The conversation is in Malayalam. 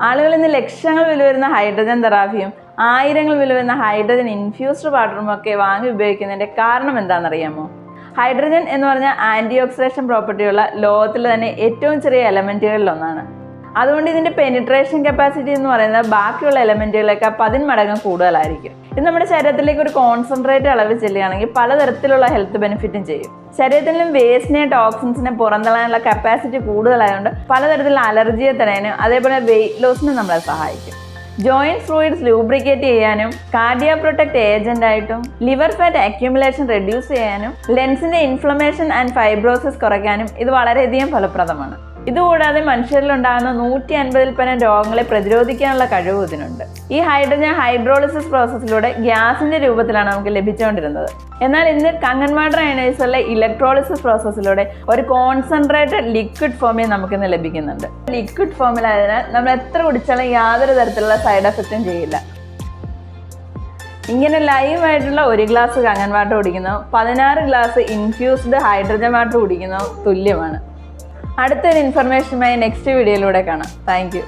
ആളുകൾ ഇന്ന് ലക്ഷങ്ങൾ വില വരുന്ന ഹൈഡ്രജൻ തെറാപ്പിയും ആയിരങ്ങൾ വില വരുന്ന ഹൈഡ്രജൻ ഇൻഫ്യൂസ്ഡ് വാട്ടറും ഒക്കെ വാങ്ങി ഉപയോഗിക്കുന്നതിൻ്റെ കാരണം എന്താണെന്നറിയാമോ? ഹൈഡ്രജൻ എന്ന് പറഞ്ഞാൽ ആൻറ്റി ഓക്സിഡേഷൻ പ്രോപ്പർട്ടിയുള്ള ലോകത്തിലെ തന്നെ ഏറ്റവും ചെറിയ എലമെൻറ്റുകളിൽ ഒന്നാണ്. അതുകൊണ്ട് ഇതിൻ്റെ പെനിട്രേഷൻ കപ്പാസിറ്റി എന്ന് പറയുന്നത് ബാക്കിയുള്ള എലമെൻറ്റുകളേക്കാൾ 10 മടങ്ങ് കൂടുതലായിരിക്കും. ഇത് നമ്മുടെ ശരീരത്തിലേക്ക് ഒരു കോൺസെൻട്രേറ്റ് അളവ് ചെല്ലുകയാണെങ്കിൽ പലതരത്തിലുള്ള ഹെൽത്ത് ബെനിഫിറ്റും ചെയ്യും. ശരീരത്തിലും വേസ്റ്റിനെ ടോക്സിൻസിനെ പുറന്തള്ളാനുള്ള കപ്പാസിറ്റി കൂടുതലായതുകൊണ്ട് പലതരത്തിലുള്ള അലർജിയെ തടയാനും അതേപോലെ വെയിറ്റ് ലോസിനും നമ്മളെ സഹായിക്കും. ജോയിന്റ് ഫ്ലൂയിഡ്സ് ലൂബ്രിക്കേറ്റ് ചെയ്യാനും കാർഡിയാക് പ്രൊട്ടക്ട് ഏജന്റ് ആയിട്ടും ലിവർ ഫാറ്റ് അക്യുമുലേഷൻ റെഡ്യൂസ് ചെയ്യാനും ലെൻസിന്റെ ഇൻഫ്ലമേഷൻ ആൻഡ് ഫൈബ്രോസിസ് കുറയ്ക്കാനും ഇത് വളരെയധികം ഫലപ്രദമാണ്. ഇതുകൂടാതെ മനുഷ്യരിൽ ഉണ്ടാകുന്ന 150-ൽ പരം രോഗങ്ങളെ പ്രതിരോധിക്കാനുള്ള കഴിവ് ഇതിനുണ്ട്. ഈ ഹൈഡ്രജൻ ഹൈഡ്രോളിസിസ് പ്രോസസ്സിലൂടെ ഗ്യാസിന്റെ രൂപത്തിലാണ് നമുക്ക് ലഭിച്ചുകൊണ്ടിരുന്നത്. എന്നാൽ ഇന്ന് കങ്ങൻ വാട്ടർ അയണൈസറിലെ ഇലക്ട്രോളിസിസ് പ്രോസസ്സിലൂടെ ഒരു കോൺസെൻട്രേറ്റഡ് ലിക്വിഡ് ഫോമിൽ നമുക്കിന്ന് ലഭിക്കുന്നുണ്ട്. ലിക്വിഡ് ഫോമിലായതിനാൽ നമ്മൾ എത്ര കുടിച്ചാലും യാതൊരു തരത്തിലുള്ള സൈഡ് എഫക്റ്റും ചെയ്യില്ല. ഇങ്ങനെ ലൈവായിട്ടുള്ള 1 ഗ്ലാസ് കങ്ങൻ വാട്ടർ കുടിക്കുന്നതും 16 ഗ്ലാസ് ഇൻഫ്യൂസ്ഡ് ഹൈഡ്രജൻ വാട്ടർ കുടിക്കുന്നതും തുല്യമാണ്. അടുത്തൊരു ഇൻഫർമേഷനുമായി നെക്സ്റ്റ് വീഡിയോയിലൂടെ കാണാം. Thank U.